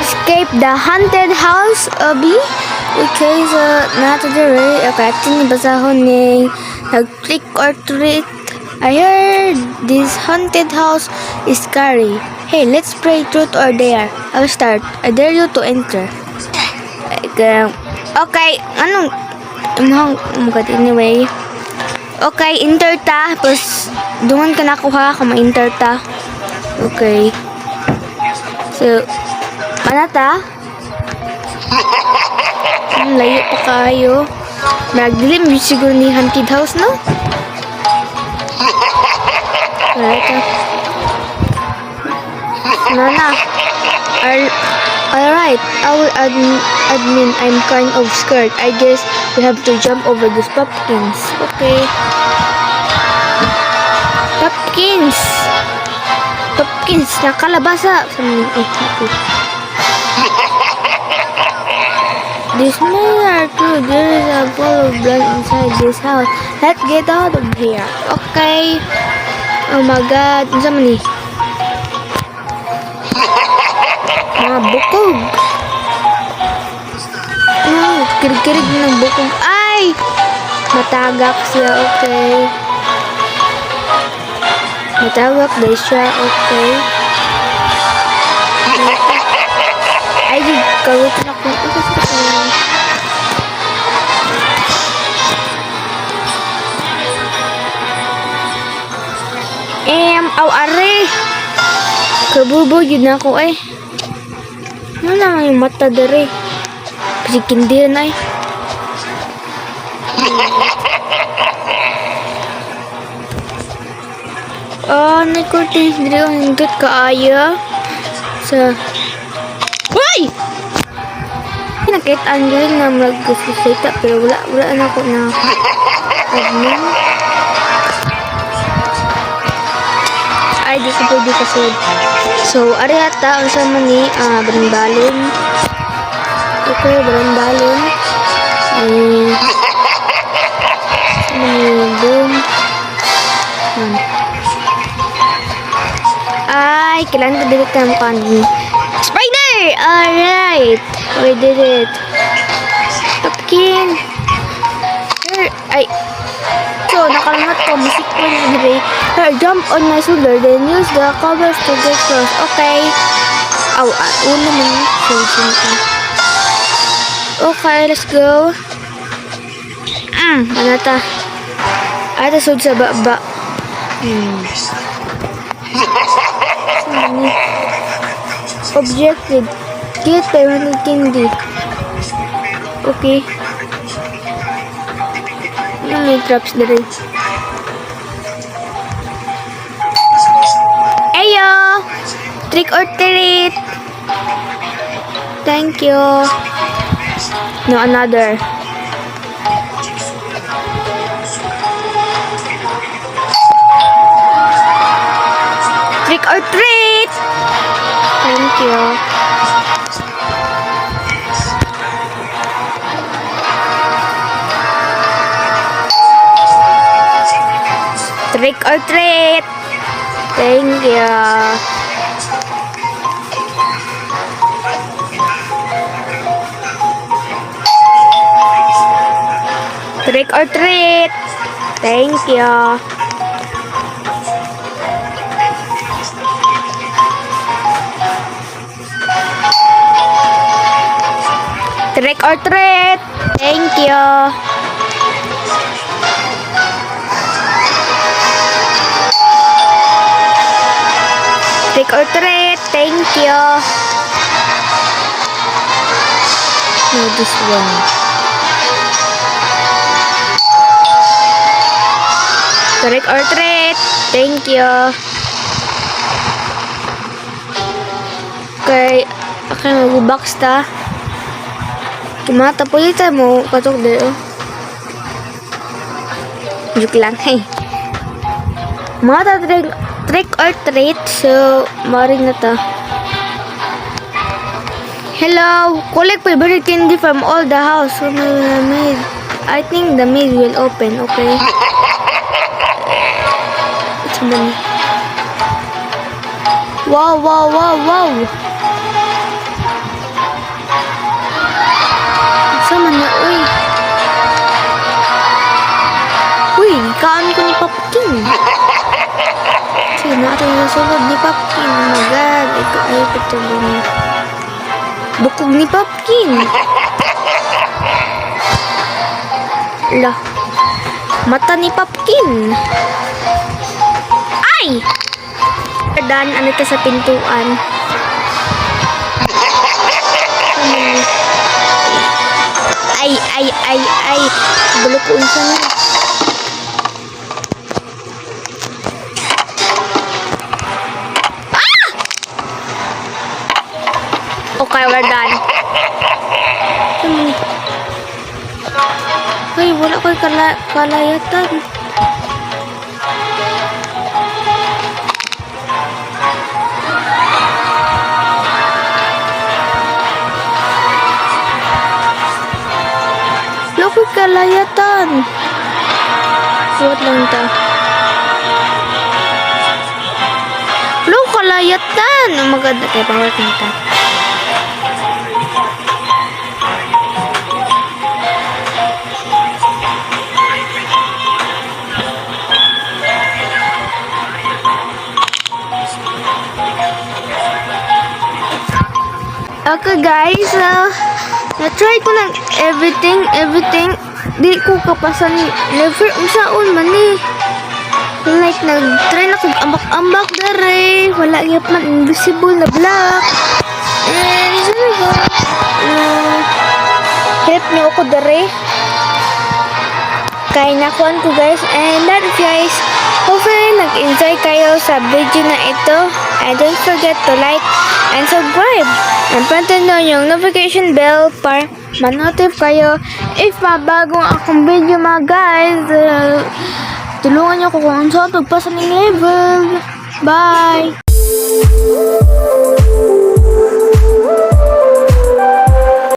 escape the haunted house, Obby. Okay, so not today. Okay, ating basahon ni trick or treat. I heard this haunted house is scary. Hey, let's pray truth or dare. I'll start. I dare you to enter. Okay, anong anyway. Okay, enter ta. Tapos, doon ka nakuha kung ma-enter ta. Okay. So, ano ta? Layo pa kayo. Nagdilim yung siguro ni haunted house, no? Alright. Nana. Alright, I will admit I'm kind of scared. I guess we have to jump over these pumpkins. Okay. Pumpkins! Pumpkins! Nakalabasa! This may are true. There is a ball of blood inside this house. Let's get out of here. Okay. Oh my god. Ano sa mani? Mga bukog. Oh, kirig-kirig ng bukog. Ay! Matagak siya. Okay. Matagak dahil siya. Okay. Ay, di kagutin ako. Aw, are. Kabubo yun ako eh. Ano naman yung mata dari? Pasikin din ay. Oh, nakurtis diri ang hinggat kaaya. Sa... Uy! Pinakitaan din na mag-susita pero wala na ako na admin. Ay, di ko pwede kasunod. So, ari ata, ang sama ni barang-balon. Okay, barang-balon. Boom. Ay, kailangan ko dito ang panin. Spider! Alright. We did it. Pumpkin. Ay. So, nakalamat ko. Musik ko yung hooray. Jump on my shoulder. Then use the covers to get close. Okay. Aw, ulo mo. Okay, let's go. Ano ta? Ata sud sa baba. Objective. Get 500 candy. Okay. May traps na rin. Ayo! Trick or treat! Thank you. No, another. Trick or treat! Thank you. Trick or treat! Thank you. Trick or treat! Thank you. Trick or treat! Thank you. Trick or treat! Thank you. No, this one. Trick or treat! Thank you. Okay, mag-box ta. Kumata po yun mo katok dito. Joke lang, hey. Mga trick or treat, so maring na ta. Hello, collect favorite candy from all the house. I think the maze will open, okay? It's money. Wow, Wow. Sama na, uy. Uy, kaan ko ni Popkin. Sige na ito yung sunod ni Popkin. Oh my God. Ikaw ay patuloy niya. Bukog ni Popkin. Lah. Mata ni Popkin. Ay! Dan, ano ito sa pintuan? Ay. Bulok ko unsa na. Ah! Okay, we're done. Ay, wala ko kalayatan. Loko kalayatan. Buat lang ta. Loko kalayatan. Oh my God. Okay, bawat lang ta. Okay guys, na-try ko lang everything. Di ko kapasan never unsaon man eh. Like nag-try na kog ambak dere, wala gyud man invisible na block. And help niyo ako dere. Kaya nakuan ko guys, and that guys, hopefully nag-enjoy kayo sa video na ito, and don't forget to like and subscribe and pindutin yung notification bell para ma-notify kayo if mabagong akong video mga guys. Tulungan niyo ko kung saan pagpasa ng level. Bye!